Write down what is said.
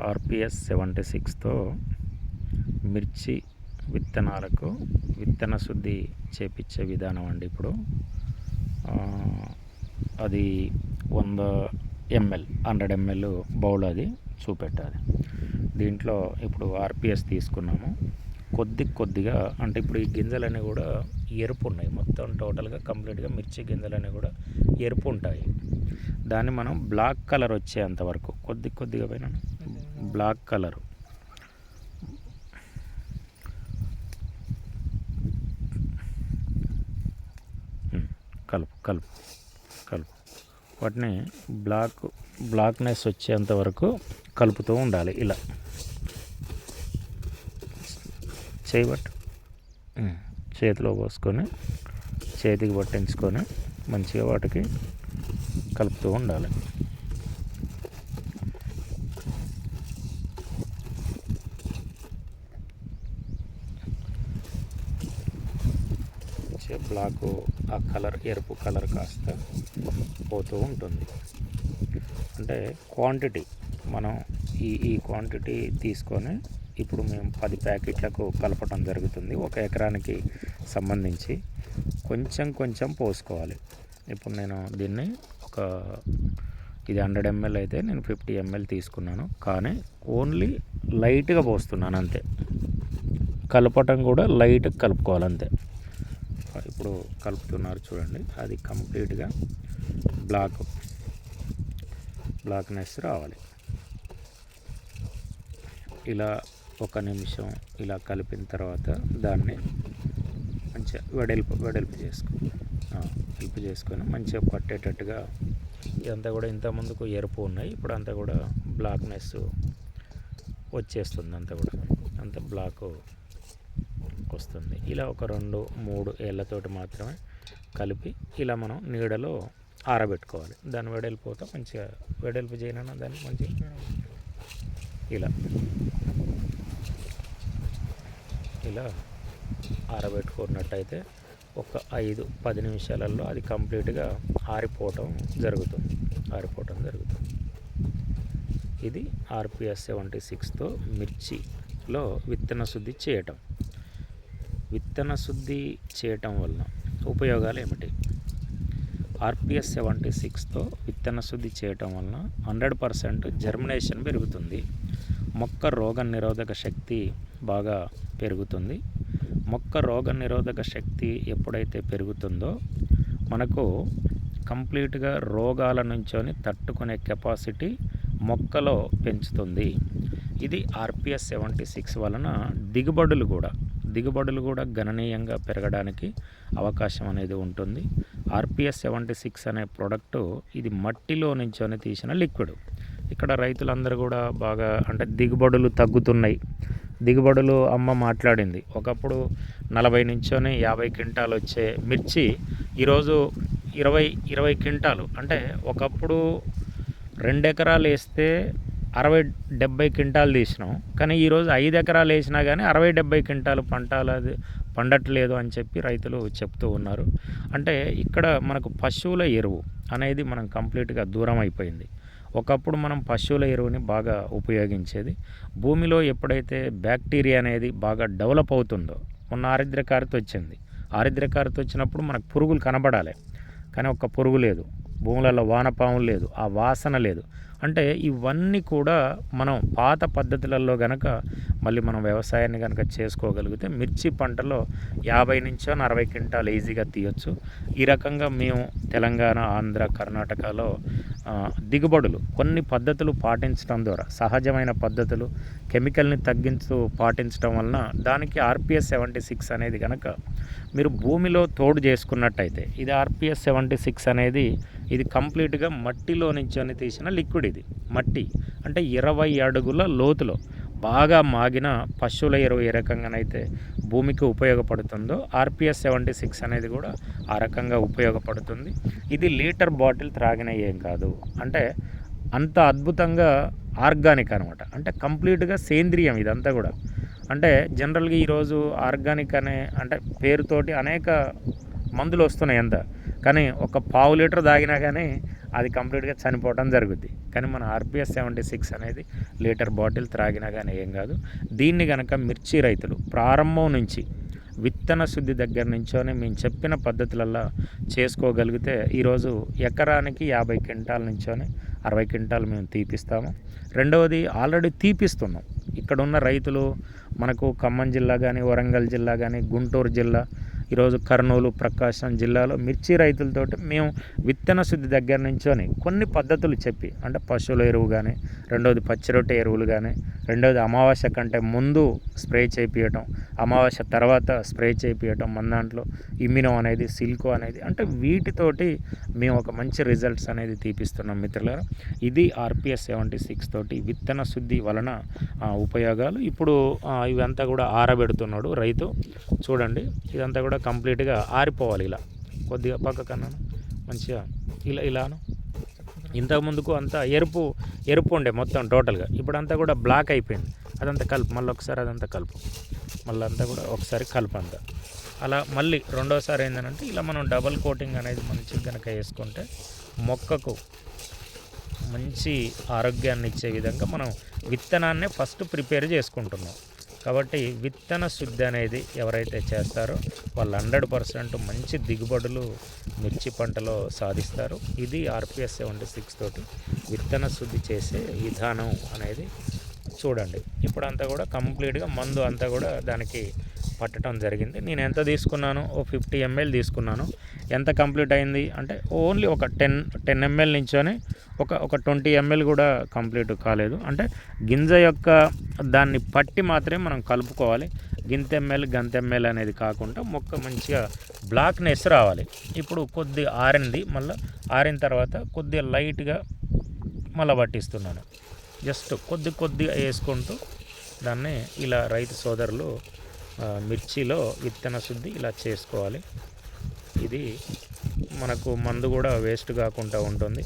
RPS 76తో మిర్చి విత్తనాలకు విత్తన శుద్ధి చేపించే విధానం అండి. ఇప్పుడు అది 100 ml 100 ml బౌల్ అది చూపెట్టాలి. దీంట్లో ఇప్పుడు ఆర్పిఎస్ తీసుకున్నాము. కొద్దిగా అంటే ఇప్పుడు ఈ గిన్నెలన్నీ కూడా ఎరుపు ఉన్నాయి. మొత్తం టోటల్గా కంప్లీట్గా మిర్చి గిన్నెలన్నీ కూడా ఎరుపు ఉంటాయి. దాన్ని మనం బ్లాక్ కలర్ వచ్చేంత వరకు కొద్దిగా పైన బ్లాక్ కలరు కలుపు వాటిని బ్లాక్నెస్ వచ్చేంత వరకు కలుపుతూ ఉండాలి. ఇలా చేయబట్టు చేతిలో పోసుకొని చేతికి పట్టించుకొని మంచిగా వాటికి కలుపుతూ ఉండాలి. బ్లాకు ఆ కలర్ ఎరుపు కలర్ కాస్త పోతూ ఉంటుంది. అంటే క్వాంటిటీ మనం ఈ క్వాంటిటీ తీసుకొని ఇప్పుడు మేము 10 ప్యాకెట్లకు కలపటం జరుగుతుంది. 1 ఎకరానికి సంబంధించి కొంచెం పోసుకోవాలి. ఇప్పుడు నేను దీన్ని ఇది 100 ml అయితే నేను 50 ml తీసుకున్నాను. కానీ ఓన్లీ లైట్గా పోస్తున్నాను అంతే. కలపటం కూడా లైట్గా కలుపుకోవాలి అంతే. ఇప్పుడు కలుపుతున్నారు చూడండి, అది కంప్లీట్గా బ్లాక్నెస్ రావాలి. ఇలా 1 నిమిషం ఇలా కలిపిన తర్వాత దాన్ని మంచిగా వెడల్పు చేసుకొని మంచిగా పట్టేటట్టుగా ఇదంతా కూడా ఇంత ముందుకు ఎరుపు ఉన్నాయి, ఇప్పుడు అంతా కూడా బ్లాక్నెస్ వచ్చేస్తుంది. అంత బ్లాక్ వస్తుంది. ఇలా 2-3 ఏళ్ళతోటి మాత్రమే కలిపి ఇలా మనం నీడలో ఆరబెట్టుకోవాలి. దాన్ని మంచిగా వెడల్పు చేయనన్నా దాన్ని మంచిగా ఇలా ఆరబెట్టుకున్నట్టయితే 5-10 నిమిషాలలో అది కంప్లీట్గా ఆరిపోవటం జరుగుతుంది. ఇది ఆర్పిఎస్ 76తో మిర్చిలో విత్తన శుద్ధి చేయటం వలన ఉపయోగాలు ఏమిటి? ఆర్పిఎస్ 76తో విత్తన శుద్ధి చేయటం వలన 100% జర్మినేషన్ పెరుగుతుంది. మొక్క రోగనిరోధక శక్తి బాగా పెరుగుతుంది. మొక్క రోగనిరోధక శక్తి ఎప్పుడైతే పెరుగుతుందో మనకు కంప్లీట్గా రోగాల నుంచొని తట్టుకునే కెపాసిటీ మొక్కలో పెంచుతుంది. ఇది ఆర్పిఎస్ 76 వలన దిగుబడులు కూడా గణనీయంగా పెరగడానికి అవకాశం అనేది ఉంటుంది. ఆర్పిఎస్ 76 అనే ప్రోడక్టు ఇది మట్టిలో నుంచొని తీసిన లిక్విడ్. ఇక్కడ రైతులందరూ కూడా బాగా అంటే దిగుబడులు తగ్గుతున్నాయి. అమ్మ మాట్లాడింది, ఒకప్పుడు 40-50 క్వింటాలు వచ్చే మిర్చి ఈరోజు 20 క్వింటాలు. అంటే ఒకప్పుడు 2 ఎకరాలు వేస్తే 60-70 క్వింటాలు తీసినాం. కానీ ఈరోజు 5 ఎకరాలు వేసినా కానీ 60-70 క్వింటాలు పండట్లేదు అని చెప్పి రైతులు చెప్తూ ఉన్నారు. అంటే ఇక్కడ మనకు పశువుల ఎరువు అనేది మనం కంప్లీట్గా దూరం అయిపోయింది. ఒకప్పుడు మనం పశువుల ఎరువుని బాగా ఉపయోగించేది. భూమిలో ఎప్పుడైతే బ్యాక్టీరియా అనేది బాగా డెవలప్ అవుతుందో, మొన్న ఆరిద్రకారిత వచ్చినప్పుడు మనకు పురుగులు కనబడాలి, కానీ ఒక్క పురుగు లేదు. భూములలో వానపాములు లేదు, ఆ వాసన లేదు. అంటే ఇవన్నీ కూడా మనం పాత పద్ధతులలో కనుక మళ్ళీ మనం వ్యవసాయాన్ని కనుక చేసుకోగలిగితే మిర్చి పంటలో 50-60 క్వింటాలు ఈజీగా తీయొచ్చు. ఈ రకంగా మేము తెలంగాణ, ఆంధ్ర, కర్ణాటకలో దిగుబడులు కొన్ని పద్ధతులు పాటించడం ద్వారా, సహజమైన పద్ధతులు కెమికల్ని తగ్గించు పాటించడం వలన దానికి ఆర్పిఎస్ 76 అనేది కనుక మీరు భూమిలో తోడు చేసుకున్నట్టయితే, ఇది ఆర్పిఎస్ 76 అనేది ఇది కంప్లీట్గా మట్టిలో నుంచి తీసిన లిక్విడ్. ఇది మట్టి అంటే 20 అడుగుల లోతులో బాగా మాగిన పశువుల ఎరువు ఏ రకంగానైతే భూమికి ఉపయోగపడుతుందో ఆర్పిఎస్ 76 అనేది కూడా ఆ రకంగా ఉపయోగపడుతుంది. ఇది లీటర్ బాటిల్ త్రాగిన ఏం కాదు, అంటే అంత అద్భుతంగా ఆర్గానిక్ అనమాట. అంటే కంప్లీట్గా సేంద్రియం ఇదంతా కూడా. అంటే జనరల్గా ఈరోజు ఆర్గానిక్ అనే అంటే పేరుతోటి అనేక మందులు వస్తున్నాయి అంతా, కానీ ఒక 1/2 లీటర్ తాగినా కానీ అది కంప్లీట్గా చనిపోవడం జరుగుద్ది. కానీ మన ఆర్పిఎస్ 76 అనేది లీటర్ బాటిల్ త్రాగినా కానీ ఏం కాదు. దీన్ని కనుక మిర్చి రైతులు ప్రారంభం నుంచి విత్తన శుద్ధి దగ్గర నుంచోనే మేము చెప్పిన పద్ధతులల్లో చేసుకోగలిగితే ఈరోజు ఎకరానికి 50 క్వింటాల నుంచోనే 60 క్వింటాలు మేము తీపిస్తాము. రెండవది ఆల్రెడీ తీపిస్తున్నాం. ఇక్కడ ఉన్న రైతులు మనకు ఖమ్మం జిల్లా కానీ, వరంగల్ జిల్లా కానీ, గుంటూరు జిల్లా, ఈరోజు కర్నూలు, ప్రకాశం జిల్లాలో మిర్చి రైతులతోటి మేము విత్తన శుద్ధి దగ్గర నుంచోని కొన్ని పద్ధతులు చెప్పి, అంటే పశువుల ఎరువు కానీ, రెండవది పచ్చిరొట్టె ఎరువులు కానీ, రెండవది అమావాస్య కంటే ముందు స్ప్రే చేయించడం, అమావాస్య తర్వాత స్ప్రే చేయించడం, మన దాంట్లో ఇమ్యూనో అనేది, సిల్కో అనేది, అంటే వీటితోటి మేము ఒక మంచి రిజల్ట్స్ అనేది తీపిస్తున్నాం మిత్రులారా. ఇది ఆర్పిఎస్ 76 తోటి విత్తన శుద్ధి వలన ఉపయోగాలు. ఇప్పుడు ఇవంతా కూడా ఆరబెడుతున్నాడు రైతు. చూడండి, ఇదంతా కూడా కంప్లీట్గా ఆరిపోవాలి. ఇలా కొద్దిగా పక్కకన్నా మంచిగా ఇలాను. ఇంతకుముందుకు అంతా ఎరుపు ఉండే మొత్తం టోటల్గా, ఇప్పుడు అంతా కూడా బ్లాక్ అయిపోయింది. అదంతా కలుపు, మళ్ళీ ఒకసారి అదంతా కలుపు, మళ్ళీ అంతా కూడా ఒకసారి కలుపు అంతా. అలా మళ్ళీ రెండోసారి ఏంటంటే ఇలా మనం డబల్ కోటింగ్ అనేది మంచిగా కనుక వేసుకుంటే మొక్కకు మంచి ఆరోగ్యాన్ని ఇచ్చే విధంగా మనం విత్తనాన్నే ఫస్ట్ ప్రిపేర్ చేసుకుంటున్నాం. కాబట్టి విత్తన శుద్ధి అనేది ఎవరైతే చేస్తారో వాళ్ళు 100% మంచి దిగుబడులు మిర్చి పంటలో సాధిస్తారు. ఇది ఆర్పిఎస్ 76 తోటి విత్తన శుద్ధి చేసే విధానం అనేది చూడండి. ఇప్పుడు అంతా కూడా కంప్లీట్గా మందు అంతా కూడా దానికి పట్టడం జరిగింది. నేను ఎంత తీసుకున్నాను, ఓ 50 ml తీసుకున్నాను. ఎంత కంప్లీట్ అయింది అంటే ఓన్లీ ఒక 10 ml నుంచోనే ఒక 20 ml కూడా కంప్లీట్ కాలేదు. అంటే గింజ యొక్క దాన్ని పట్టి మాత్రమే మనం కలుపుకోవాలి. గంత ఎంఎల్ అనేది కాకుండా మొక్క మంచిగా బ్లాక్నెస్ రావాలి. ఇప్పుడు కొద్ది ఆరింది, మళ్ళీ ఆరిన తర్వాత కొద్దిగా లైట్గా మళ్ళీ పట్టిస్తున్నాను. జస్ట్ కొద్దిగా వేసుకుంటూ దాన్ని ఇలా రైతు సోదరులు మిర్చిలో విత్తన శుద్ధి ఇలా చేసుకోవాలి. ఇది మనకు మందు కూడా వేస్ట్ కాకుండా ఉంటుంది.